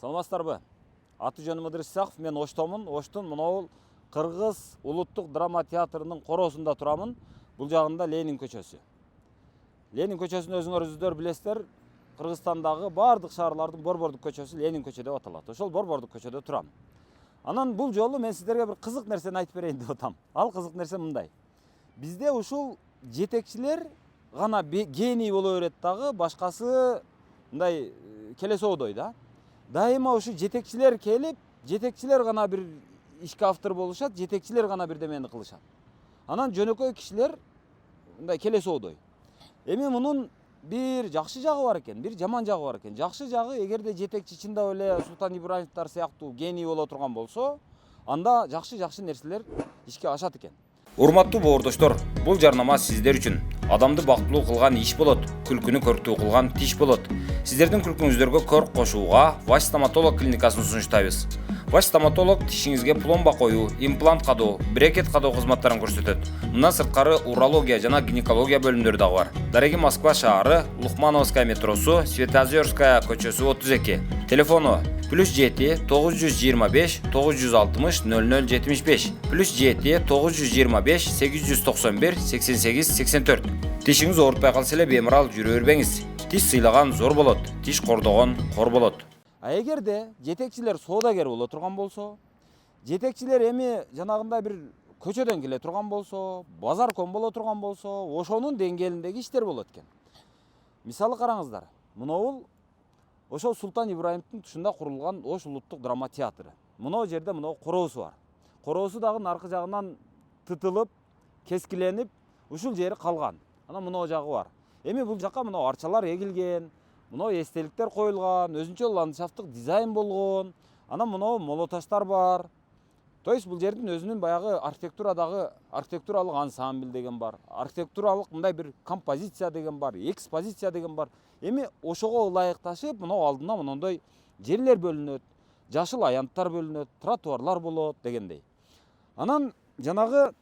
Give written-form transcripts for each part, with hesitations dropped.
Саламатсыздарбы? Аты жөнүм Ыдырыс Исаков, мен Оштомун. Оштун мынау Кыргыз улуттук драма театрынын коросунда турамын. Бул жагында Ленин көчөсү. Ленин көчөсүн өзүңөр билесиздер. Кыргызстандагы бардык шаарлардын борбордук көчөсү Ленин көчө деп аталат. Ошол борбордук көчөдө турам. Анан бул жолу мен сиздерге бир кызык нерсени айтып берейин деп атам. Ал кызык нерсе мындай. Бизде ушул жетекчилер гана гений боло берет дагы, башкасы мындай келесоодой да. Дайыма ушу жетекчилер келип, жетекчилер гана бир ишке автор болушат, жетекчилер гана бирдемени кылышат. Анан жөнөкөй кишилер мындай келесоодой. Эми мунун бир жакшы жагы бар экен, бир жаман жагы бар экен. Жакшы жагы, эгерде жетекчи чындап эле Султан Ибраимовдор сыяктуу гений боло турган болсо, анда жакшы нерселер ишке ашат экен. Урматтуу боордоштор, бул жарнама сиздер үчүн. Адамды бактылуу кылган иш болот, күлкүнү көрктүү кылган тиш болот. Сиздердин күлкүңүздөргө көрк кошууга Ваш стоматолог клиникасын сунуштайбыз. Ваш стоматолог тишиңизге пломба коюу, имплант кадоо, брекет кадоо кызматтарын көрсөтөт. Мындан сырткары урология жана гинекология бөлүмдөрү дагы бар. Дареги Москва шаары, Лухмановская метросу, Светозерская көчөсү 32. Телефону +7 925 960 0075 +7 925 891 88 84. Тишиңиз оорутпай калса эле бемарал жүрө бербеңиз. Тиш сыйлаган зор болот, тиш кордогон кор болот. А эгерде жетекчилер соодагер боло турган болсо, жетекчилер эми жанагындай бир көчөдөн келе турган болсо, базарком боло турган болсо, ошонун деңгээлиндеги иштер болот экен. Мисалы караңыздар, мынау ошол Султан Ибраимовдун тушунда курулган Ош улуттук драма театры. Мынау жерде мынау короосу бар. Короосу дагы аркы жагынан тытылып, кескиленип, ушул жери калган. Анан мынау жагы бар. Эми бул жакка мынау арчалар эгилген, мынау эстеликтер коюлган, өзүнчө ландшафттык дизайн болгон. Анан мынау молоташтар бар. То есть бул жердин өзүнүн баягы архитектуралык ансамбль деген бар. Архитектуралык мындай бир композиция деген бар, экспозиция деген бар. Эми ошого ылайыкташып, мынау алдына мондой жерлер бөлүнөт, жашыл аянттар бөлүнөт, тротуарлар болот дегендей. Анан жанагы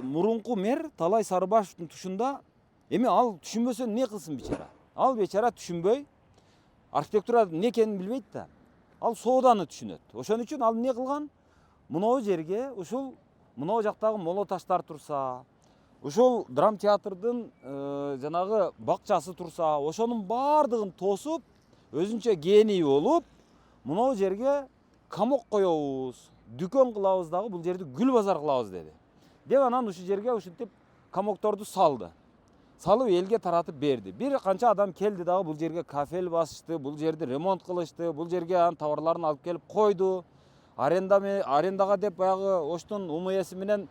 мурунку мэр Талай Сарыбашевдин тушунда эми ал түшүнбөсө эмне кылсын бечара? Ал бечара түшүнбөй, архитектура эмне экенин билбейт да. Ал сооданы түшүнөт. Ошон үчүн ал эмне кылган? Мынау жерге ушул мынау жактагы молоташтар турса, ушул драм театрдын жанагы бакчасы турса, ошонун баардыгын тосуп, өзүнчө гений болуп, мынау жерге камок коебуз, дүкөн кылабыз дагы, бул жерди гүл базар кылабыз деди. Деп анан ушул жерге ушинтип камокторду салды. Салып элге таратып берди. Бир канча адам келди дагы, бул жерге кафель басышты, бул жерди ремонт кылышты, бул жерге анын товарларын алып келип койду. Арендага деп баягы Оштун УМС менен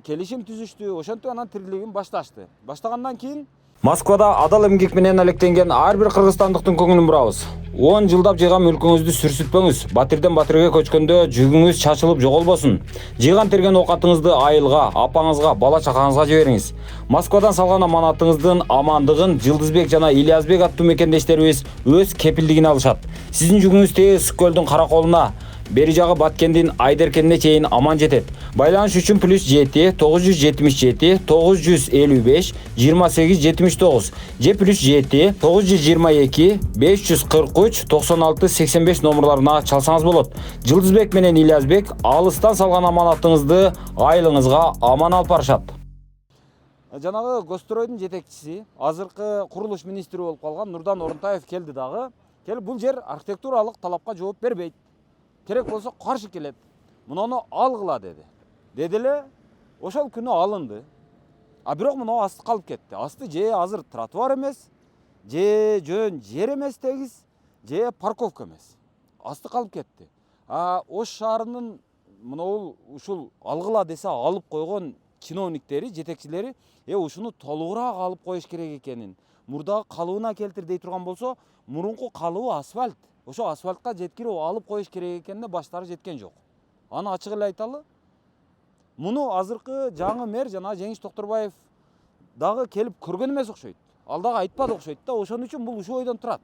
келишим түзүштү. Ошентип анан тирилигин башташты. Баштагандан кийин Москвада адал эмгек менен алектенген ар бир кыргызстандыктын көңүлүн бурабыз. 10 жылдап жыйган мүлкүңүздү сүрсүтпөңүз. Батирден батирге көчкөндө жүгүңүз чачылып жоголбосун. Жыйган терген оокатыңызды айылга, апаңызга, бала чакаңызга жибериңиз. Москвадан салган аманатыңыздын амандыгын Жылдызбек жана Ильязбек аттуу мекендештерибиз өз кепилдигине алышат. Сиздин жүгүңүз Тез Көлдүн Караколуна, бери жагы Баткендин Айдеркенине чейин аман жетет. Байланыш үчүн +7 977 955 28 79 же +7 922 543 96 85 номерларына чалсаңыз болот. Жылдызбек менен Ильязбек алыстан салган аманатыңызды айылыңызга аман алып барышат. Жанагы Гостройдун жетекчиси, азыркы курулуш министри болуп калган Нурдан Орунтаев келди дагы. Келип бул жер архитектуралык талапка жооп бербейт. Керек болсо каршы келет. Муну алгыла деди. Деди эле, ошол күнү алынды. А бирок муну асты калып кетти. Асты же азыр тротуар эмес, же жөн жер эмес тегиз, же парковка эмес. Асты калып кетти. Ош шаарынын муну ушул алгыла десе алып койгон чиновниктери, жетекчилери, ушуну толугураак алып коюш керек экенин, мурдагы калыбына келтир дей турган болсо, мурунку калыбы асфальт. Ошо асфальтка жеткирип алып коюш керек экенине баштары жеткен жок. Аны ачык эле айталы. Муну азыркы жаңы мэр жана Жеңиш Токторбаев дагы келип көргөн эмес окшойт. Ал дагы айтпады окшойт да, ошон үчүн бул ушул ойдон турат.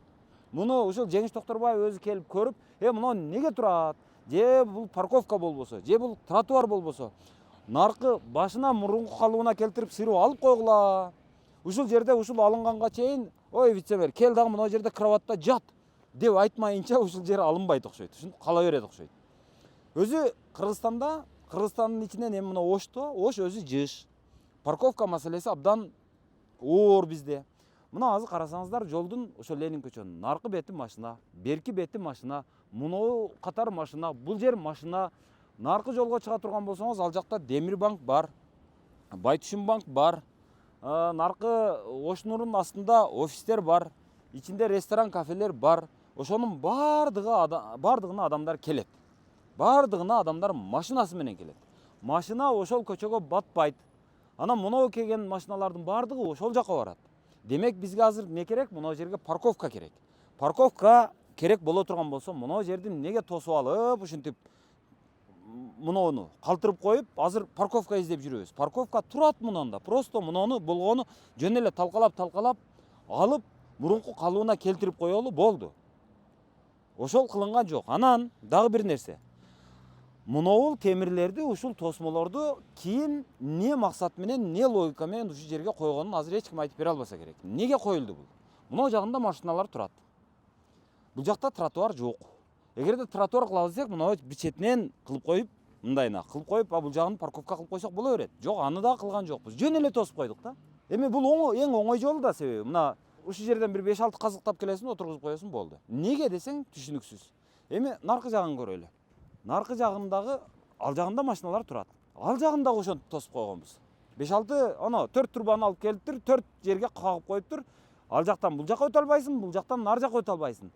Муну ушул Жеңиш Токторбаев өзү келип көрүп, муну неге турат? Же бул парковка болбосо, же бул тротуар болбосо, наркы башына мурунку калыбына келтирип сырып алып койгула. Ушул жерде ушул алынганга чейин, ой вице-мэр, кел дагы мына жерде кроватта жат. деп айтмайынча ушул жер алынбайт окшойт, ушинтип кала берет окшойт. Өзү Кыргызстандын ичинен эми мына Ош өзү жыш. Парковка маселеси абдан оор бизде. Мына азыр карасаңыздар, жолдун ошо Ленин көчөнүн наркы бети машина, берки бети машина, мунау катар машина, бул жер машина. Наркы жолго чыга турган болсоңуз, ал жакта Демир банк бар, Байтүшүн банк бар. Наркы Ош Нурунун астында офистер бар, ичинде ресторан, кафелер бар. Ошонун бардыгына адамдар келет. Бардыгына адамдар машинасы менен келет. Машина ошол көчөгө батпайт. Анан мынау келген машиналардын бардыгы ошол жака барат. Демек бизге азыр не керек? Мынау жерге парковка керек. Парковка керек боло турган болсо, мынау жерди неге тосуп алып, ушинтип мынауну калтырып коюп, азыр парковка издеп жүрөбүз. Парковка турат мынанда. Просто мынауну болгону жөн эле талкалап алып, мурунку калыбына келтирип коелу болду. Ошол кылынган жок. Анан дагы бир нерсе. Мынау темирлерди, ушул тосмолорду кийин не максат менен, не логика менен ушул жерге койгонун азыр эч ким айтып бере албаса керек. Неге коюлду бул? Мынау жагында машиналар турат. Бул жакта тротуар жок. Эгерде тротуар кылабыз десек, мынау бир четинен кылып коюп, мындайына кылып коюп, бул жагын парковка кылып койсок боло берет. Жок, аны да кылган жокпуз. Жөн эле тосуп койдук да. Эми бул эң оңой жолу да, себеби мына ушул жерден бир 5-6 казыктап келесиң, отургузуп коесуң, болду. Неге десең, түшүнүксүз. Эми наркы жагын көрөлү. Наркы жагындагы ал жагында машиналар турат. Ал жагындагы ошентип тосуп койгонбуз. 5-6 ана 4 турбаны алып келиптир, 4 жерге кагып коюптур. Ал жактан бул жака өтө албайсың, бул жактан нар жака өтө албайсың.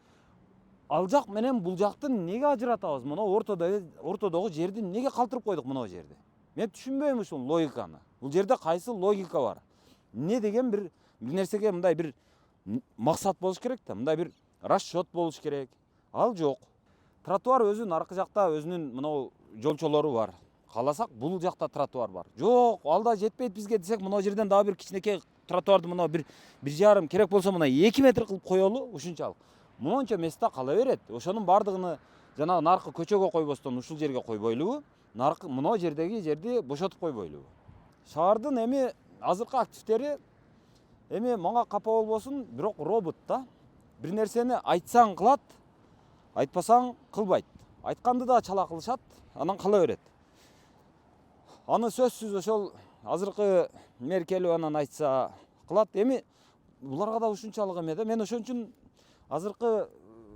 Ал жак менен бул жакты неге ажыратабыз? Мына ортодогу жерди неге калтырып койдук мына жерди? Мен түшүнбөйм ушул логиканы. Бул жерде кайсы логика бар? Не деген бир нерсеге мындай бир максат болуш керек да, мындай бир расчет болуш керек. Ал жок. Тротуар өзү наркы жакта өзүнүн мынау жолчолору бар. Кааласак бул жакта тротуар бар. Жок, ал да жетпейт бизге десек, мына жерден дагы бир кичинекей тротуарды мына 1,5 керек болсо мына 2 метр кылып коелу, ушунчалык. Монча места кала берет. Ошонун бардыгыны жанагы наркы көчөгө койбостон ушул жерге койбойлубу? Наркы мына жердеги жерди бошотуп койбойлубу? Шаардын эми азыркы активдери эми мага капа болбосун, бирок робот да. Бир нерсени айтсаң кылат, айтпасаң кылбайт. Айтканды да чала кылышат, анан кала берет. Аны сөзсүз ошол азыркы Меркель анан айтса кылат. Эми буларга да ушунчалык эме да. Мен ошон үчүн азыркы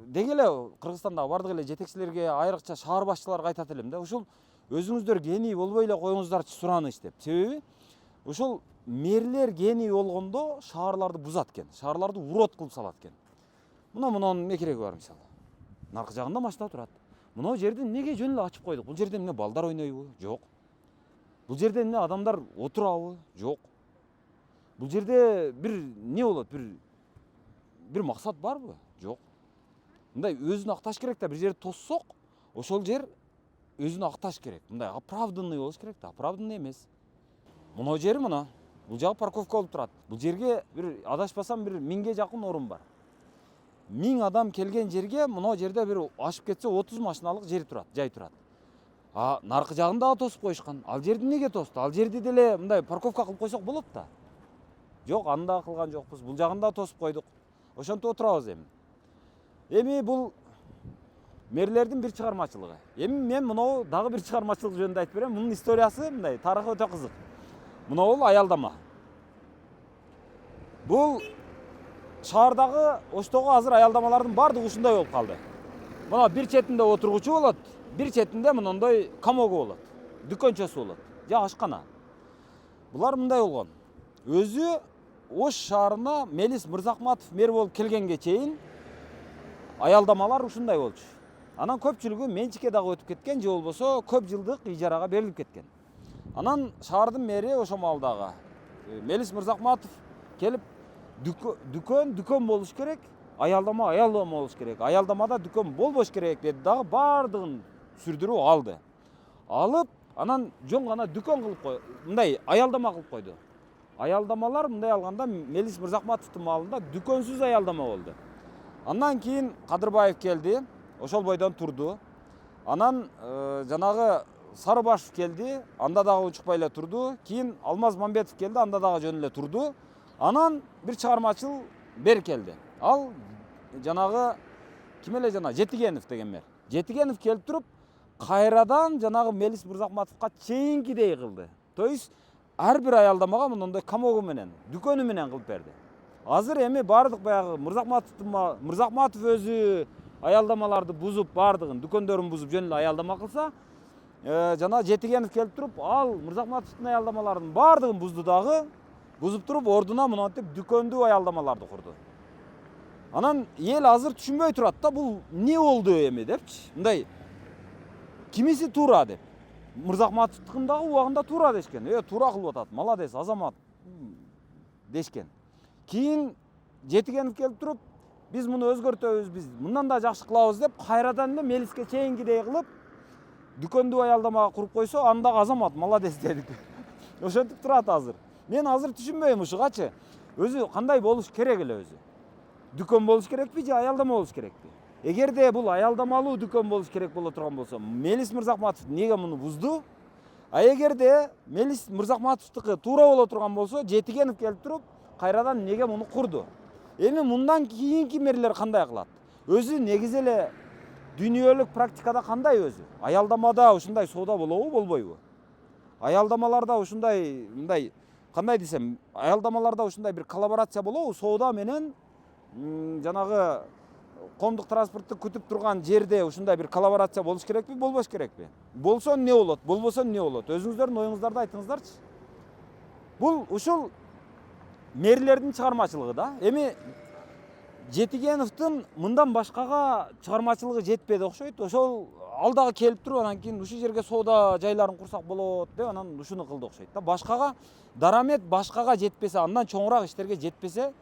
деги эле Кыргызстандагы бардык эле жетекчилерге, айрыкча шаар башчыларга айтат элем да. Ушул өзүңүздөр гений болбой эле коюңуздарчы сураныч деп. Себеби ушул мэрлер гений болгондо шаарларды бузат экен, шаарларды урод кылып салат экен. Мунун эмне кереги бар мисалы? Наркы жагында машина турат. Мына жерди неге жөн эле ачып койдук? Бул жерде эмне балдар ойнойбу? Жок. Бул жерде эмне адамдар отурабы? Жок. Бул жерде бир не болот? Бир максат барбы? Жок. Мындай өзүн акташ керек да, бир жерди тоссок, ошол жер өзүн акташ керек. Мындай оправданный болуш керек да, оправданный эмес. Мына жери мына. Бул жагы парковка болуп турат. Бул жерге бир адашпасам бир 1000ге жакын орун бар. 1000 адам келген жерге мына жерде бир ашып кетсе 30 машиналык жер турат, жай турат. Наркы жагын дагы тосуп коюшкан. Ал жерди неге тосту? Ал жерди деле мындай парковка кылып койсок болот да. Жок, аны да кылган жокпуз. Бул жагын да тосуп койдук. Ошентип отурабыз эми. Эми бул мэрлердин бир чыгармачылыгы. Эми мен мынау дагы бир чыгармачылык жөнүндө айтып берем. Мунун историясы мындай, тарыхы өтө кызык. Мынау аялдама. Бул шаардагы Оштогу азыр аялдамалардын бардыгы ушундай болуп калды. Мына бир четинде отургучу болот, бир четинде мындай камогу болот, дүкөнчөсү болот, же ашкана. Булар мындай болгон. Өзү Ош шаарына Мелис Мырзахматов мэр болуп келгенге чейин аялдамалар ушундай болчу. Анан көпчүлүгү менчикке дагы өтүп кеткен, же болбосо көп жылдык ижарага берилип кеткен. Анан шаардын мэри ошо маалдагы Мелис Мырзахматов келип дүкөн болуш керек, аялдама болуш керек. Аялдамада дүкөн болбош керек деди дагы, бардыгын сүрдүрүп алды. Алып, анан жөн гана дүкөн кылып кой, мындай аялдама кылып койду. Аялдамалар мындай алганда Мелис Мырзахматовдун маалында дүкөнсүз аялдама болду. Андан кийин Кадырбаев келди, ошол бойдон турду. Анан жанагы Сарыбашев келди, анда дагы учукпай эле турду. Кийин Алмаз Мамбетов келди, анда дагы жөн эле турду. Анан бир чыгармачыл бер келди. Ал жанагы ким эле жана Жетигенов деген мэр. Жетигенов келип туруп кайрадан жанагы Мелис Мырзахматовго чейинкидей кылды. То есть ар бир аялдамага мындай камоого менен, дүкөнү менен кылып берди. Азыр эми бардык баягы Мырзахматов өзү аялдамаларды бузуп, бардыгын дүкөндөрүн бузуп жөн эле аялдама кылса, жана Жетигенов келип туруп ал Мырзахматовдун аялдамаларынын бардыгын бузду дагы, бузуп туруп ордуна мынтип дүкөндүү аялдамаларды курду. Анан эл азыр түшүнбөй турат да, бул эмне болду эми депчи. Мындай кимиси туура деп. Мырзахматовдукун дагы убагында туура дешкен. Туура кылып атат, молодец, азамат дешкен. Кийин Жетигенов келип туруп, биз муну өзгөртөбүз, биз мындан да жакшы кылабыз деп, кайрадан эле Мелиске чейинкидей кылып, дүкөндүү аялдамага куруп койсо, андагы азамат, молодец дедик. Ошентип турат азыр. Мен азыр түшүнбөйм ушугачы. Өзү кандай болуш керек эле өзү? Дүкөн болуш керекпи же аялдама болуш керекпи? Эгерде бул аялдамалуу дүкөн болуш керек боло турган болсо, Мелис Мырзахматов неге муну бузду? А эгерде Мелис Мырзахматовдуку туура боло турган болсо, Жетигенов келип туруп, кайрадан неге муну курду? Эми мындан кийинки мэрлер кандай кылат? Өзү негизи эле дүйнөлүк практикада кандай өзү? Аялдамада ушундай соода болобу, болбойбу? Аялдамаларда ушундай, мындай кандай десем, аялдамаларда ушундай бир коллаборация болобу, соода менен жанагы коомдук транспортты күтүп турган жерде ушундай бир коллаборация болуш керекпи, болбош керекпи? Болсо эмне болот, болбосо эмне болот? Өзүңүздөрдүн оюңуздарды айтыңыздарчы. Бул ушул мэрлердин чыгармачылыгы да. Эми Жетигеновдун мындан башкага чыгармачылыгы жетпеди окшойт. Ошол ал дагы келип туруп, анан кийин ушул жерге соода жайларын курсак болот деп, анан ушуну кылды окшойт да. Башкага дарамет башкага жетпесе, андан чоңураак иштерге жетпесе,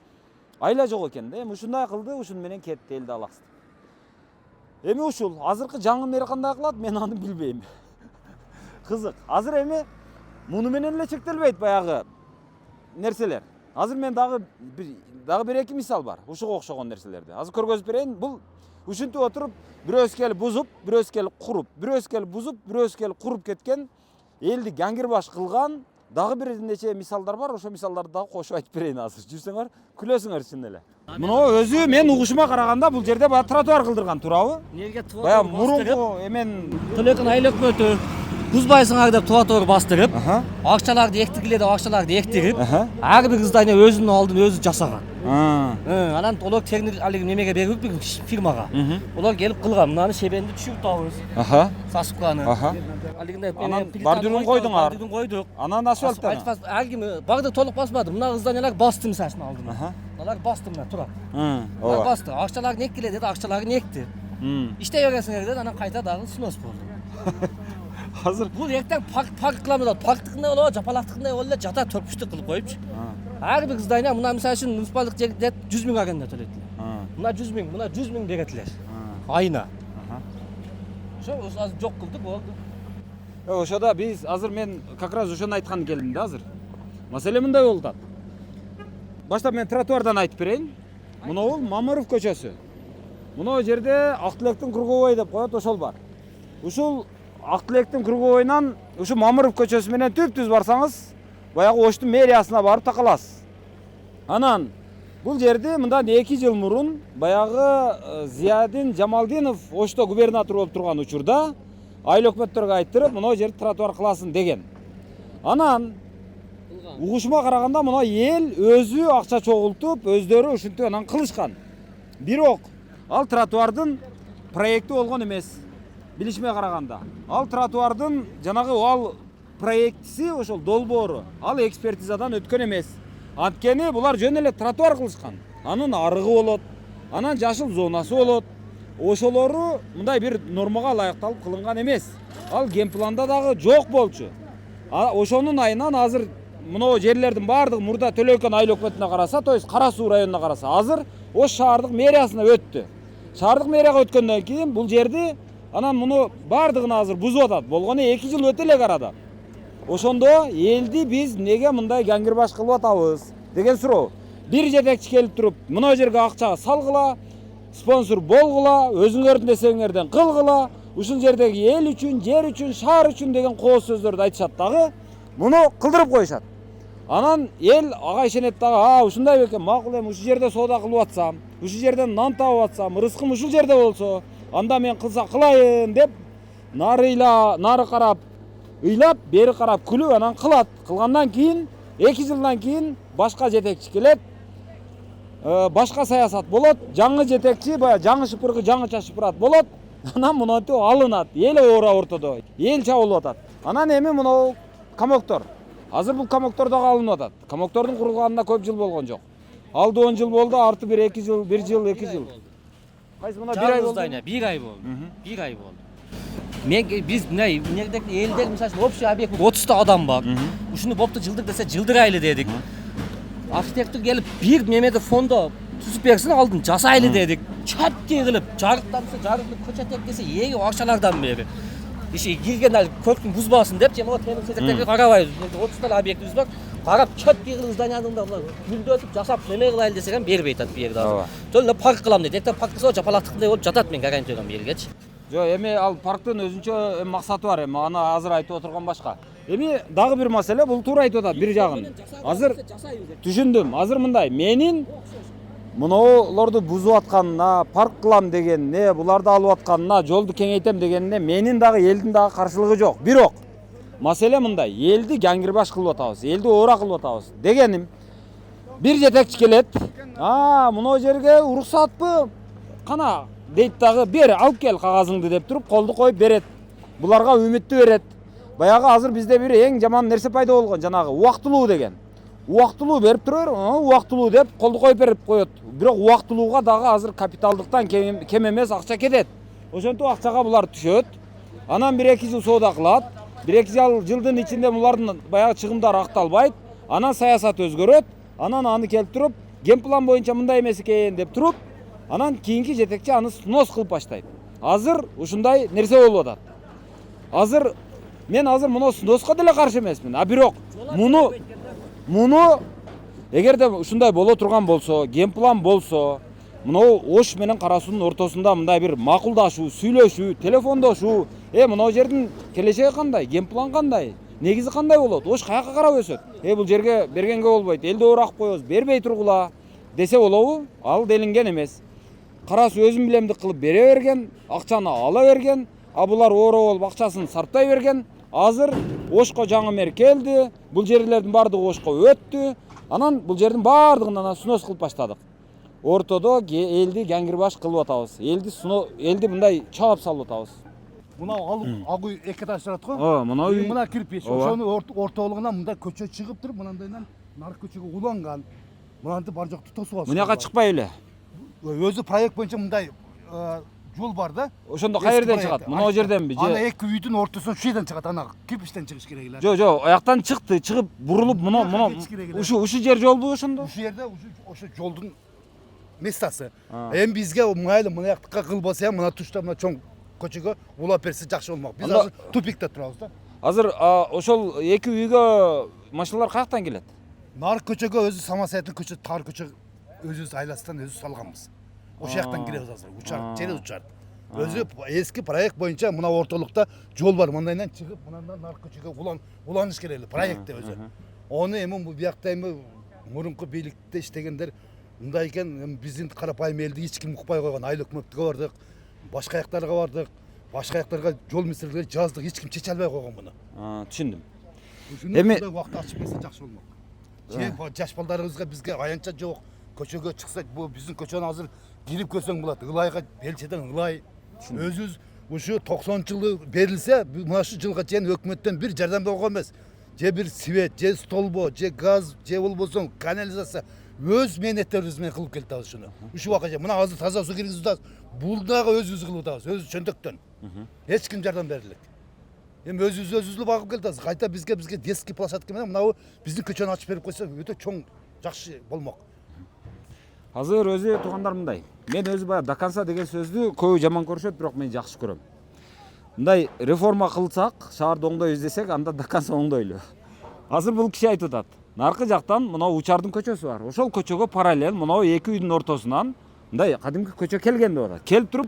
айла жок экен да. Эми ушундай кылды, ушун менен кетти элди алаксытып. Эми ушул азыркы жаңы мэр кандай кылат, мен аны билбейм. Кызык. Азыр эми муну менен эле чектелбейт баягы нерселер. Азыр мен дагы бир эки мисал бар, ушуга окшогон нерселерди. Азыр көргөзүп берейин. Бул ушинтип отуруп, бирөөсү келип бузуп, бирөөсү келип куруп, бирөөсү келип бузуп, бирөөсү келип куруп кеткен, элди гангирбаш кылган дагы бир нече мисалдар бар. Ошо мисалдарды дагы кошуп айтып берейин азыр. Жүрсөңөр, күлөсүңөр чын эле. Мына өзү мен угушума караганда бул жерде баягы тротуар кылдырган, туурабы? Элге Баягы мурунку эмен Төлөкүн айлык өтө бузбайсыңар деп тротуар бастырып, акчаларды эктиргиле деп акчаларды эктирип, ар бир здание өзүнүн алдын өзү жасаган. Анан олар техник алиги немеге берип бир фирмага. Олар келип кылган. Мынаны шебенди түшүрүп табыз. Сасыпканы. Алигинде бордюрун койдуңар. Бордюрун койдук. Анан асфальттан. Ар ким барды толук басмады. Мына зданиялар басты мисалын алдына. Алар басты мына тура. Алар басты. Акчаларын эккиле деди, акчаларын экти. Иштей бересиңер деди, анан кайта дагы снос болду. Азыр бул эртең парк кыламыз деп, парктыкындай болобу, жапалактыкындай болуп эле жата төрпүштүк кылып коюпчу. Ар бир здание мына мисалы үчүн муниципалдык жерде 100 000 аренда төлөйт. Мына 100 000, мына 100 000 беретилер. Айына. Ошо азыр жок кылдык, болду. Ошода биз азыр мен как раз ошону айтканы келдим да азыр. Маселе мындай болуп атат. Баштап мен тротуардан айтып берейин. Мына бул Мамыров көчөсү. Мына жерде Ак Тилектин круговой деп коет, ошол бар. Ушул Ак Тилектин круговойнан ушу Мамыров көчөсү менен түп-түз барсаңыз, баягы Оштун мэриясына барып такаласыз. Анан бул жерде мындан 2 жыл мурун баягы Зиядин Жамалдинов Ошто губернатор болуп турган учурда айыл өкмөттөргө айттырып, мына жерди тротуар кыласын деген. Анан угушума караганда мына эл өзү акча чогултуп, өздөрү ушинтип анан кылышкан. Бирок ал тротуардын проекти болгон эмес. Билишиме караганда, ал тротуардын жанагы ал проектиси ошол долбоору, ал экспертизадан өткөн эмес. Анткени булар жөн эле тротуар кылышкан. Анын арыгы болот, анан жашыл зонасы болот. Ошолору мындай бир нормага ылайыкталып кылынган эмес. Ал генпланда дагы жок болчу. Ошонун айынан азыр мына жерлердин баардыгы мурда Төлөкөн айыл өкмөтүнө караса, то есть Кара Суу районуна караса, азыр Ош шаардык мэриясына өттү. Шаардык мэрияга өткөндөн кийин бул жерди анан муну баардыгын азыр бузуп атат. Болгону 2 жыл өтө элек арада. Ошондо элди биз неге мындай гангирбаш кылып атабыз деген суроо. Бир жетекчи келип туруп, мына жерге акча салгыла, спонсор болгула, өзүңөрдүн эсебиңерден кылгыла, ушул жердеги эл үчүн, жер үчүн, шаар үчүн деген кооз сөздөрдү айтышат дагы, муну кылдырып коюшат. Анан эл ага ишенет дагы, ушундай бекен, макул эми ушул жерде соода кылып атсам, ушул жерден нан таап атсам, рызкым ушул жерде болсо, анда мен кылса кылайын деп нары карап ыйлап, бери карап күлүп анан кылат. Кылгандан кийин 2 жылдан кийин башка жетекчи келет. Башка саясат болот. Жаңы жетекчи, баягы жаңы шыпыргы жаңыча шыпырат болот. Анан монтип алынат. Эл ора ортодо. Эл чабылып атат. Анан эми мынау камоктор. Азыр бул камоктор дагы алынып атат. Камоктордун курулганына көп жыл болгон жок. Алды 10 жыл болду, арты 1 жыл, 1 жыл, 2 жыл. Кайсы мына 1 ай болду? 1 ай болду. 1 ай болду. Биз мындай энергетик элдер мисалы үчүн общий объект 30 та адам бар. Ушуну бопту жылдыр десе жылдырайлы дедик. Архитектор келип бир немеде фондо түзүп берсин, алдын жасайлы дедик. Чатти кылып, жарыктанса жарыктып көчөтөк десе эги акчалардан бери. Иши кирген ал көктүн бузбасын деп, жема темир сезектерге карабайбыз. 30 та объектибиз бар. Карап чатти кылып зданияны мындай гүлдөтүп жасап неме кылайлы десем бербей атат бу жерде азыр. Жолда парк кылам дейт. Эртең парк кылса жапалактыктай болуп жатат, мен гарантия берем бу жергечи. Жо, эми ал парктын өзүнчө максаты бар, эми аны азыр айтып отурган башка. Эми дагы бир маселе, бул туура айтып атат бир жагын. Азыр түшүндүм. Азыр мындай, менин мыноолорду бузуп атканына, парк кылам дегенине, буларды алып атканына, жолду кеңейтем дегенине менин дагы элдин дагы каршылыгы жок. Бирок маселе мындай, элди жангирбаш кылып атабыз, элди ора кылып атабыз дегеним. Бир жетекчи келет, мына жерге уруксатпы? Кана дейт дагы, бер, алып кел кагазыңды деп туруп, колду коюп берет. Буларга үмүттү берет. Баягы азыр бизде бир эң жаман нерсе пайда болгон, жанагы убактылуу деген. Убактылуу берип турар, убактылуу деп колду коюп берип коет. Бирок убактылууга дагы азыр капиталдыктан кем эмес акча кетет. Ошентип акчага булар түшөт. Анан 1-2 жыл соода кылат. 1-2 жылдын ичинде булардын баягы чыгымдары акталбайт. Анан саясат өзгөрөт. Анан аны келип туруп, генплан боюнча мындай эмес экен деп туруп, анан кийинки жетекчи аны снос кылып баштайт. Азыр ушундай нерсе болуп атат. Мен азыр муну сноска деле каршы эмесмин. Бирок муну эгерде ушундай боло турган болсо, генплан болсо, мынау Ош менен Кара суунун ортосунда мындай бир макулдашуу, сүйлөшүү, телефондошуу, мынау жердин келечеги кандай, генплан кандай, негизи кандай болот, Ош каяка карап өсөт? Бул жерге бергенге болбойт, элди ооракып коебуз, бербей тургула десе болобу? Ал делинген эмес. Кара суу өзүн билемдик кылып бере берген, акчаны ала берген, булар оора болуп акчасын сарптай берген. Азыр Ошко жаңы мэр келди, бул жерлердин бардыгы Ошко өттү. Анан бул жердин бардыгынан снос кылып баштадык. Ортодо элди жангирбаш кылып атабыз. Элди мындай чаап салып атабыз. Мынау ак үй 2 этаж турат го. Мына үй, мына кирпич. Ошону ортолугунан мындай көчө чыгып туруп, мынандайдан наркы көчөгө уланган. Мынанты бар жокты тосуп алышты. Мынага чыкпай эле. Өзү проект боюнча мындай жол бар да. Ошондо кай жерден чыгат? Мына жерденби? Ана 2 үйдүн ортосунан ушул жерден чыгат, ана кирпичтен чыгыш керек эле. Жок, аяктан чыкты, чыгып бурулуп мына ушул жер жолбу ошондо? Ушул жерде ошо жолдун местасы. Эми бизге майлы мына жакка кылбаса, мына тушта мына чоң көчөгө улап берсе жакшы болмок. Биз азыр тупикте турабыз да. Азыр ошол 2 үйгө машиналар каяктан келет? Нарк көчөгө өзү самосаятын көчө, тар көчө өзүбүз айласынан өзү салганбыз. Ошол жактан киребиз азыр. Жери учар. Өзү эски проект боюнча мына ортолукта жол бар. Мындайдан чыгып, мындан нарк көчөгө уланыш керек эле проектте өзү. Ону эми бул биякта эми мурунку бийликте иштегендер мындай экен, биздин карапайым элди эч ким укпай койгон. Айыл өкмөткө бардык, башка жактарга бардык, башка жактарга жол маселелери жаздык, эч ким чече албай койгон муну. Түшүндүм. Эми убакыт ачып берсе жакшы болмок. Жаш балдарыбызга бизге аянча жок. Көчөгө чыксак, бул биздин көчөнү азыр кирип көрсөң болот. Ылайга белчеден ылай. Өзүбүз ушу 90-жылы берилсе, мына ушул жылга чейин өкмөттөн бир жардам болгон эмес. Же бир свет, же столбо, же газ, же болбосо канализация өз мээнеттерибиз менен кылып келатабыз ушуну. Ушул убакка мына азыр таза суу киргизип атабыз. Бул дагы өзүбүз кылып атабыз, өз чөндөктөн. Эч ким жардам бере элек. Эми өзүбүз багып келатабыз. Кайта бизге детский площадка менен мына биздин көчөнү ачып берип койсо өтө чоң жакшы болмок. Азыр өзү туугандар мындай. Мен өзү баягы до конца деген сөздү көбү жаман көрүшөт, бирок мен жакшы көрөм. Мындай реформа кылсак, шаарды оңдой издесек, анда до конца оңдойлу. Азыр бул киши айтып атат. Наркы жактан мына Учардын көчөсү бар. Ошол көчөгө параллел мына 2 үйдүн ортосунан мындай кадимки көчө келген деп атат. Келип туруп,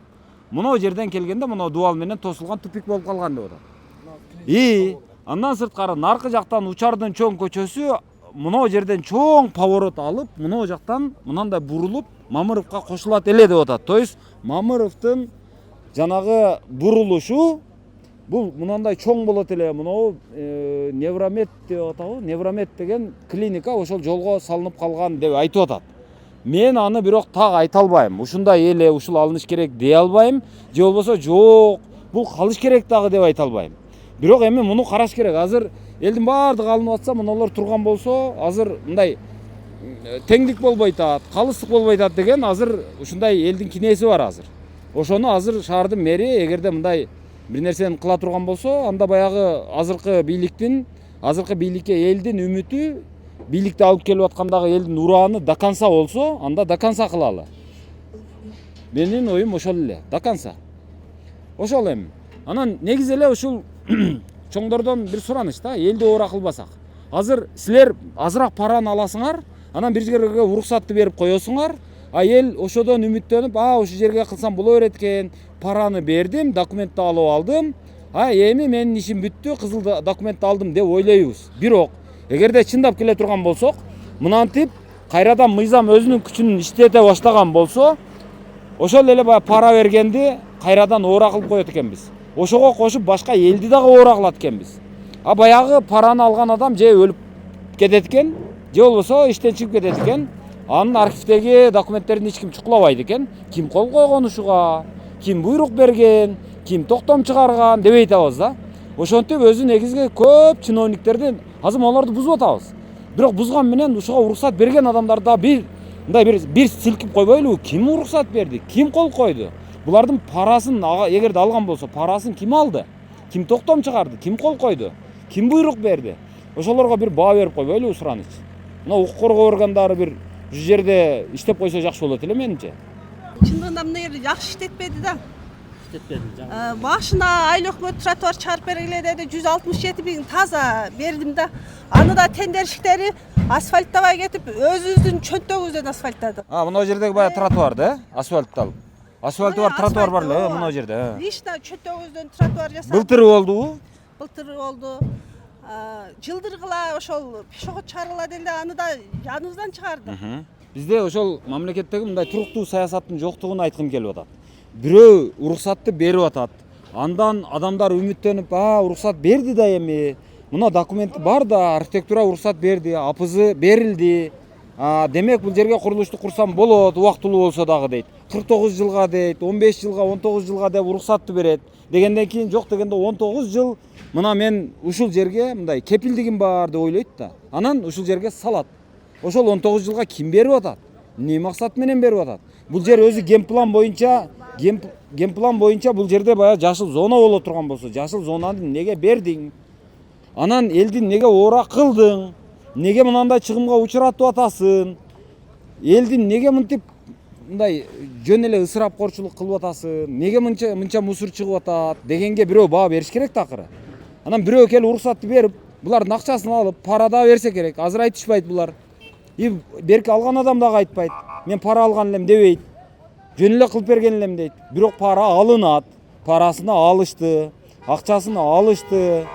мына жерден келгенде мына дубал менен тосулган тупик болуп калган деп атат. Андан сырткары наркы жактан Учардын чоң көчөсү мынау жерден чоң поворот алып, мынау жактан мынандай бурулуп Мамыровка кошулат эле деп атат. То есть Мамыровдун жанагы бурулушу бул мынандай чоң болот эле. Мынау Невромед деп атабы? Невромед деген клиника ошол жолго салынып калган деп айтып атат. Мен аны бирок так айта албайм. Ушундай эле ушул алыныш керек дей албайм. Же болбосо жок, бул калыш керек дагы деп айта албайм. Бирок эми муну караш керек. Азыр элдин баардыгы алынып атса, мыналар турган болсо, азыр мындай теңдик болбой атат, калыстык болбой атат деген азыр ушундай элдин кинеси бар азыр. Ошону азыр шаардын мэри эгерде мындай бир нерсени кыла турган болсо, анда баягы азыркы бийликке элдин үмүтү, бийликти алып келип аткандагы элдин урааны до конца болсо, анда до конца кылалы. Менин оюм ошол эле, до конца. Ошол эми. Анан негизи эле ушул чоңдордон бир сураныч да, элди оор кылбасак. Азыр силер азыраак параны аласыңар, анан бир жерге уруксатты берип коесуңар, а эл ошодон үмүттөнүп, ошол жерге кылсам боло берет экен, параны бердим, документти алып алдым, эми менин ишим бүттү, кызыл документти алдым деп ойлойбуз. Бирок эгерде чындап келе турган болсок, мынантип кайрадан мыйзам өзүнүн күчүн иштете баштаган болсо, ошол эле баягы пара бергенди кайрадан оор кылып коет экенбиз. Ошого кошуп башка элди дагы оор кылат экенбиз. А баягы параны алган адам же өлүп кетет экен, же болбосо иштен чыгып кетет экен. Анын архивдеги документтерин эч ким чукулабайт экен. Ким кол койгон ушуга, ким буйрук берген, ким токтом чыгарган деп айтабыз да. Ошентип өзү негизги көп чиновниктердин азыр аларды бузуп атабыз. Бирок бузган менен ушуга уруксат берген адамдар да бир силкип койбойлубу? Ким уруксат берди? Ким кол койду? Булардын парасын эгерде алган болсо, парасын ким алды? Ким токтом чыгарды? Ким кол койду? Ким буйрук берди? Ошолорго бир баа берип койбойлубу сураныч? Мына укук коргоо органдары бир жүз жерде иштеп койсо жакшы болот эле менимче. Чындыгында мына жер жакшы иштетпеди да. Башына айлык тротуар чыгарып бергиле деди, 167 миң таза бердим да. Аны да тендерщиктери асфальттабай кетип, өзүбүздүн чөнтөгүбүздөн асфальттадык. Мына жердеги баягы тротуар да, асфальтталып. Асфальты бар тротуар бар эле мына жерде. Лично чөнтөгүбүздөн тротуар жасадык. Былтыр болдубу? Былтыр болду. Жылдыргыла ошол пешоход чыгаргыла деле, аны да жаныбыздан чыгардык. Бизде ошол мамлекеттеги мындай туруктуу саясаттын жоктугун айткым келип атат. Бирөө уруксатты берип атат. Андан адамдар үмүттөнүп, уруксат берди да эми. Мына документи бар да, архитектура уруксат берди, АПЗ берилди. Демек бул жерге курулушту курсам болот, убактылуу болсо дагы дейт. 49 жылга дейт, 15 жылга, 19 жылга деп уруксатты берет. Дегенден кийин жок дегенде 19 жыл мына мен ушул жерге мындай кепилдигим бар деп ойлойт да. Анан ушул жерге салат. Ошол 19 жылга ким берип атат? Эмне максат менен берип атат? Бул жер өзү генплан боюнча бул жерде баягы жашыл зона боло турган болсо, жашыл зонаны неге бердиң? Анан элдин неге оор кылдың? Неге мынандай чыгымга учуратып атасың? Элдин неге мынтип мындай жөн эле ысырапкорчулук кылып атасың? Неге мынча мусор чыгып атат дегенге бирөө баа бериш керек да акыры. Анан бирөө келип уруксатты берип, булардын акчасын алып, пара да берсе керек. Азыр айтышпайт булар. Берки алган адам дагы айтпайт. Мен пара алган элем дебейт. Жөн эле кылып берген элем дейт. Бирок пара алынат. Парасына алышты, акчасын алышты,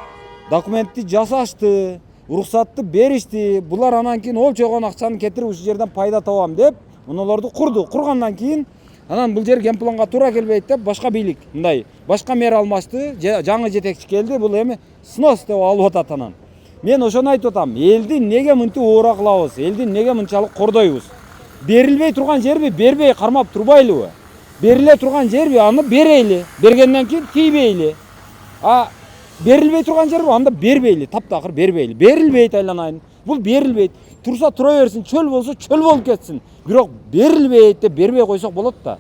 документти жасашты, уруксатты беришти. Булар анан кийин олчогон акчаны кетирип ушул жерден пайда табам деп мунуларды курду. Кургандан кийин анан бул жер генпланга туура келбейт деп башка бийлик, мындай башка мэр алмашты, жаңы жетекчи келди, бул эми снос деп алып атат анан. Мен ошону айтып атам, элди неге мынтип оор кылабыз? Элди неге мынчалык кордойбуз? Берилбей турган жерби бербей кармап турбайлыбы? Бериле турган жерби аны берейли. Бергенден кийин тийбейли. Берилбей турган жерби анда бербейли, таптакыр бербейли. Берилбейт айланайын. Бул берилбейт. Турса тура берсин, чөл болсо чөл болуп кетсин. Бирок берилбейт деп бербей койсок болот да.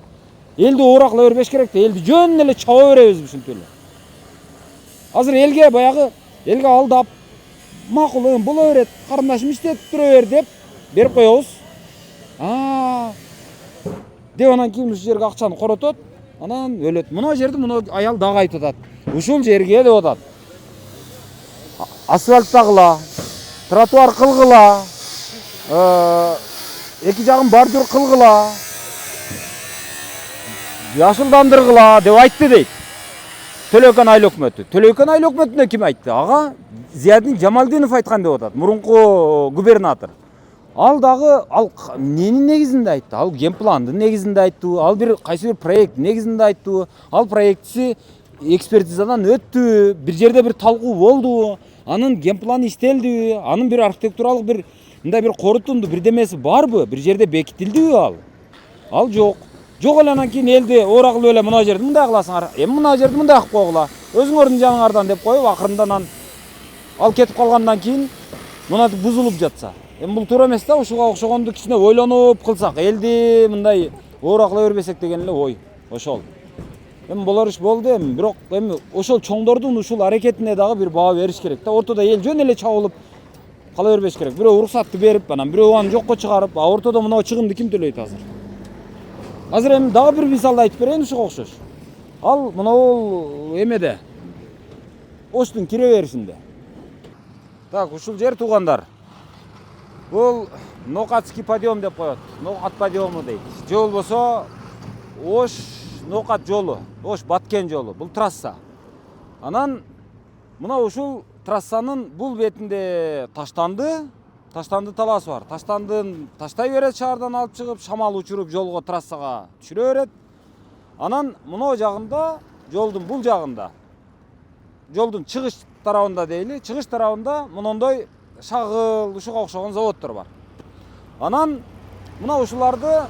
Элди оор кыла бербеш керек да, элди жөн эле чаба беребиз ушинтип эле. Азыр элге баягы элге алдап макул боло берет, карындашым иштетип тура бер деп берип коебуз. Деп анан кийин ушул жерге акчаны коротот, анан өлөт. Мына жерди мына аял дагы айтып атат. Ушул жерге деп атат. Асфальттагыла, тротуар кылгыла, эки жагын бордюр кылгыла, жашылдандыргыла деп айтты дейт. Төлөкөн айыл өкмөтү. Төлөкөн айыл өкмөтүнө ким айтты? Ага Зиядин Жамалдинов айткан деп атат. Мурунку губернатор. Ал дагы ал ненин негизинде айтты? Ал генпландын негизинде айтты. Ал бир кайсы бир проект негизинде айтты. Ал проектси экспертизадан өттү. Бир жерде бир талкуу болду. Анын генпланы иштелди. Анын бир архитектуралык бир мындай бир корутунду бирдемеси барбы? Бир жерде бекитилдиби ал? Ал жок. Жок эле анан кийин элди ора кылып эле мына жерди мындай кыласыңар. Мына жерди мындай кылып койгула. Өзүңөрдүн жаныңардан деп коюп акырында анан ал кетип калгандан кийин мынатип бузулуп жатса. Бул туура эмес да, ушуга окшогонду кичине ойлонуп кылсак, элди мындай оора кыла бербесек деген эле ой. Ошол. Болор иш болду бирок ошол чоңдордун ушул аракетине дагы бир баа бериш керек да. Ортодо эл жөн эле чабылып кала бербеш керек. Бирөө уруксатты берип, анан бирөө аны жокко чыгарып, ортодо мына чыгымды ким төлөйт азыр? Азыр дагы бир мисалды айтып берейин ушуга окшош. Ал мына эмеде Оштун кире беришинде. Так, ушул жер туугандар. Бул Нокатский подъем деп коет. Нокат подъему дейт. Же болбосо Ош Нокат жолу, Ош Баткен жолу. Бул трасса. Анан мына ушул трассанын бул бетинде таштанды талаасы бар. Таштандын таштай берет шаардан алып чыгып, шамал учуруп жолго трассага түшүрө берет. Анан мына жагында, жолдун бул жагында, жолдун чыгыш тарабында дейли, чыгыш тарабында мындай шагыл ушуга окшогон заводдор бар. Анан мына ушуларды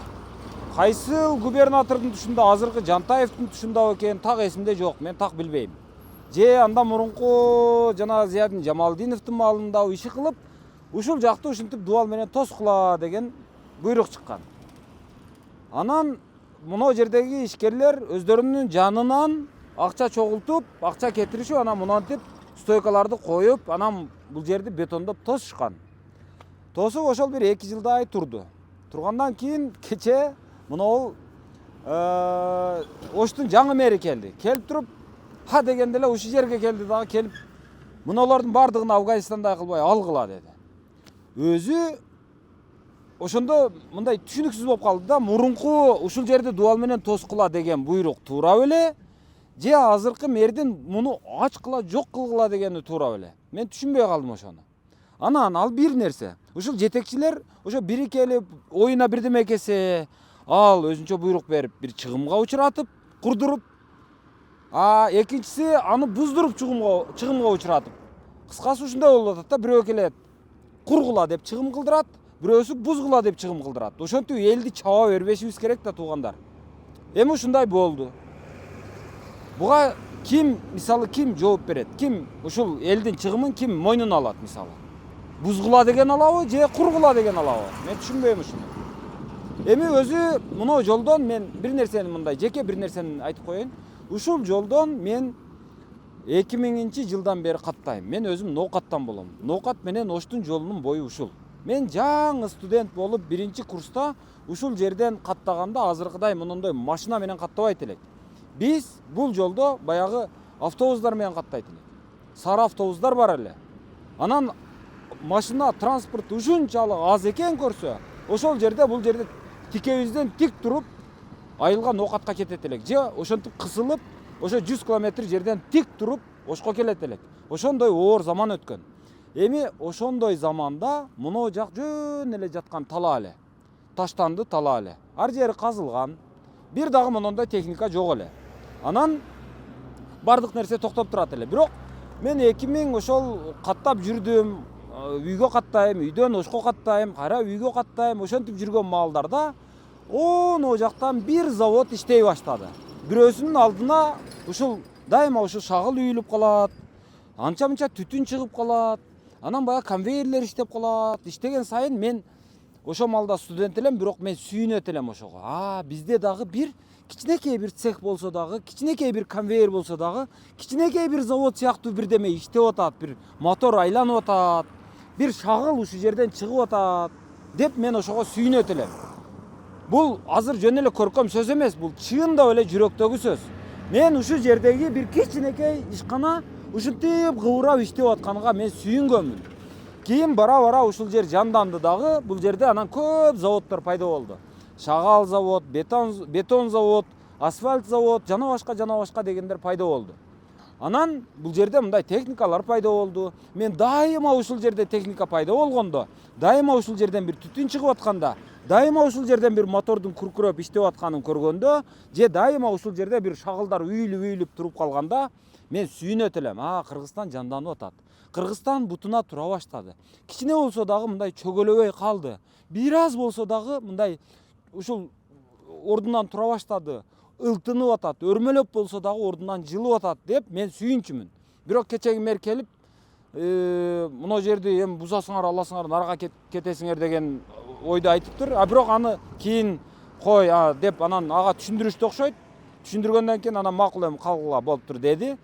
кайсыл губернатордун тушунда, азыркы Жантаевдин тушунда экен, так эсимде жок, мен так билбейм. Же анда мурунку жана Зиядин Жамалдиновдун маалында иши кылып, ушул жакты ушинтип дубал менен тоскула деген буйрук чыккан. Анан мына жердеги ишкерлер өздөрүнүн жанынан акча чогултуп, акча кетиришип, анан мынантип стойкаларды коюп, анан бул жерди бетондоп тосушкан. Тосуп ошол бир 2 жылдай турду. Тургандан кийин кече мына Оштун жаңы мэри келди. Келип туруп, ха дегенде эле ушул жерге келди дагы, келип мыналардын бардыгын Афганистандай кылбай алгыла деди. Өзү ошондо мындай түшүнүксүз болуп калды да, мурунку ушул жерди дубал менен тоскула деген буйрук туура беле, же азыркы мэрдин муну ачкыла жок кылгыла дегени туура беле. Мен түшүнбөй калдым ошону. Анан ал бир нерсе. Ушул жетекчилер ошо бири келип оюна бирдеме келсе, ал өзүнчө буйрук берип бир чыгымга учуратып, курдуруп, экинчиси аны буздуруп чыгымга учуратып. Кыскасы ушундай болуп атат да, бирөө келет кургула деп чыгым кылдырат, бирөөсү бузгула деп чыгым кылдырат. Ошентип элди чаба бербешибиз керек да туугандар. Эми ушундай болду. Буга ким, мисалы, ким жооп берет? Ким ушул элдин чыгымын ким мойнуна алат мисалы? Бузгула деген алабы же кургула деген алабы? Мен түшүнбөйм ушуну. Эми өзү мына жолдон мен бир нерсени мындай жеке бир нерсени айтып коеюн. Ушул жолдон мен 2000-жылдан бери каттайм. Мен өзүм Нокаттан болом. Нокат менен Оштун жолунун бою ушул. Мен жаңы студент болуп 1-курста ушул жерден каттаганда азыркыдай мындай машина менен каттабайт элек. Биз бул жолдо баягы автобустар менен каттайт элек. Сары автобустар бар эле. Анан машина транспорт ушунчалык аз экен көрсө, ошол жерде бул жерде тикебизден тик туруп айылга Нокатка кетет элек. Же ошентип кысылып, ошо 100 км жерден тик туруп Ошко келет элек. Ошондой оор заман өткөн. Эми ошондой заманда мына жак жөн эле жаткан тала эле. Таштанды тала эле. Ар жери казылган. Бир дагы мондай техника жок эле. Анан бардык нерсе токтоп турат эле. Бирок мен 2000 ошол каттап жүрдүм. Үйгө каттайм, үйдөн Ошко каттайм, кайра үйгө каттайм. Ошентип жүргөн маалдарда о жактан бир завод иштей баштады. Бирөөсүнүн алдына ушул дайыма ушул шагыл үйүлүп калат. Анча-мынча түтүн чыгып калат. Анан баягы конвейерлер иштеп калат. Иштеген сайын мен ошо маалда студент элем, бирок мен сүйүнөт элем ошого. Бизде дагы бир кичинекей бир цех болсо дагы, кичинекей бир конвейер болсо дагы, кичинекей бир завод сыяктуу бирдеме иштеп атат, бир мотор айланып атат, бир шагыл ушул жерден чыгып атат деп мен ошого сүйүнөт элем. Бул азыр жөн эле көркөм сөз эмес, бул чындап эле жүрөктөгү сөз. Мен ушул жердеги бир кичинекей ишкана ушинтип кыбырап иштеп атканга мен сүйүнгөнмүн. Кийин бара-бара ушул жер жанданды дагы, бул жерде анан көп заводдор пайда болду. Шагал завод, бетон завод, асфальт завод, жана башка дегендер пайда болду. Анан бул жерде мындай техникалар пайда болду. Мен дайыма ушул жерде техника пайда болгондо, дайыма ушул жерден бир түтүн чыгып атканда, дайыма ушул жерден бир мотордун күркүрөп иштеп атканын көргөндө, же дайыма ушул жерде бир шагылдар үйүлүп туруп калганда, мен сүйүнөт элем. Кыргызстан жанданып атат. Кыргызстан бутуна тура баштады. Кичине болсо дагы мындай чөгөлөбөй калды. Бир аз болсо дагы мындай ушул ордунан тура баштады. Ылтынып атат, өрмөлөп болсо дагы ордунан жылып атат деп мен сүйүнчүмүн. Бирок кечеги мэр келип, мына жерди эми бузасыңар, аласыңар, нарга кетесиңер деген ойду айтыптыр. Бирок аны кийин кой деп анан ага түшүндүрүштү окшойт. Түшүндүргөндөн кийин анан макул эми калгыла болуптур деди.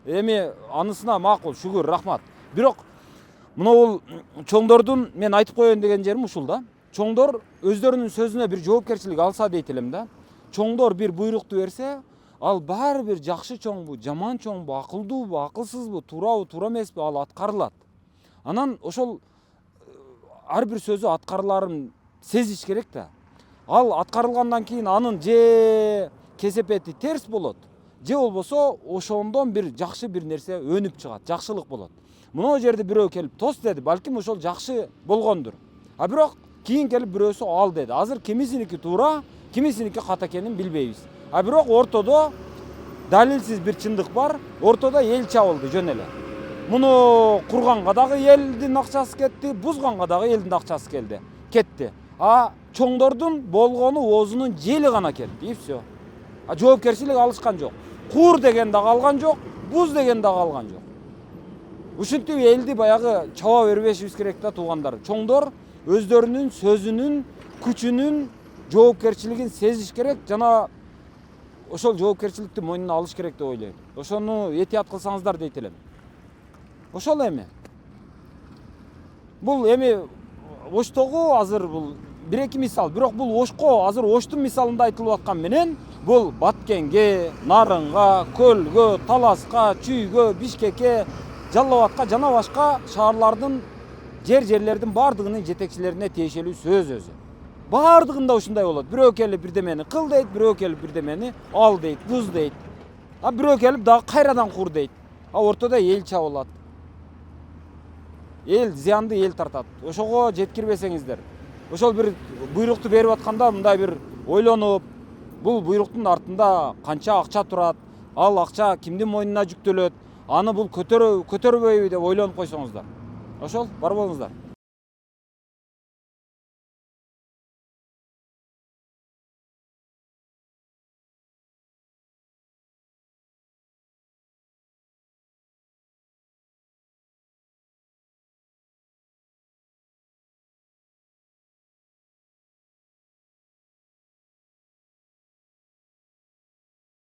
Эми анысына макул, шүгүр, рахмат. Бирок мына бул чоңдордун мен айтып коеюн деген жерим ушул да. Чоңдор өздөрүнүн сөзүнө бир жоопкерчилик алса дейт элем да. Чоңдор бир буйрукту берсе, ал баары бир жакшы чоңбу, жаман чоңбу, акылдуубу, акылсызбу, туурабы, туура эмеспи, ал аткарылат. Анан ошол ар бир сөзү аткарыларын сезиш керек да. Ал аткарылгандан кийин анын же кесепети терс болот, же болбосо ошондон бир жакшы бир нерсе өнүп чыгат, жакшылык болот. Мына жерде бирөө келип тос деди, балким ошол жакшы болгондур. Бирок кийин келип бирөөсү ал деди. Азыр кимисиники туура, кимисиники ката экенин билбейбиз. Бирок ортодо далилсиз бир чындык бар. Ортодо эл чабылды жөн эле. Муну курганга дагы элдин акчасы кетти, бузганга дагы элдин акчасы кетти. Чоңдордун болгону оозунун жели гана кетти, и все. Жоопкерчилик алышкан жок. Кур деген да калган жок, буз деген да калган жок. Ушинтип элди баягы чаба бербешибиз керек да, туугандар. Чоңдор өздөрүнүн сөзүнүн, күчүнүн жоопкерчилигин сезиш керек, жана ошол жоопкерчиликти мойнуна алыш керек деп ойлойм. Ошону этият кылсаңыздар дейт элем. Ошол эми. Бул эми Оштогу азыр бул бир-эки мисал, бирок бул Ошко азыр Оштун мисалында айтылып аткан менен бул Баткенге, Нарынга, Көлгө, Таласка, Чүйгө, Бишкекке, Жалал Абадка жана башка шаарлардын жерлердин баардыгынын жетекчилерине тиешелүү сөз өзү. Баардыгында ушундай болот. Бирөө келип бирдемени кыл дейт, бирөө келип бирдемени ал дейт, буз дейт. Бирөө келип дагы кайрадан кур дейт. Ортодо эл чабылат. Эл зыянды эл тартат. Ошого жеткирбесеңиздер. Ошол бир буйрукту берип атканда мындай бир ойлонуп, бул буйруктун артында канча акча турат, ал акча кимдин мойнуна жүктөлөт, аны бул көтөрбөйбү деп ойлонуп койсоңуздар. Ошол бар болуңуздар.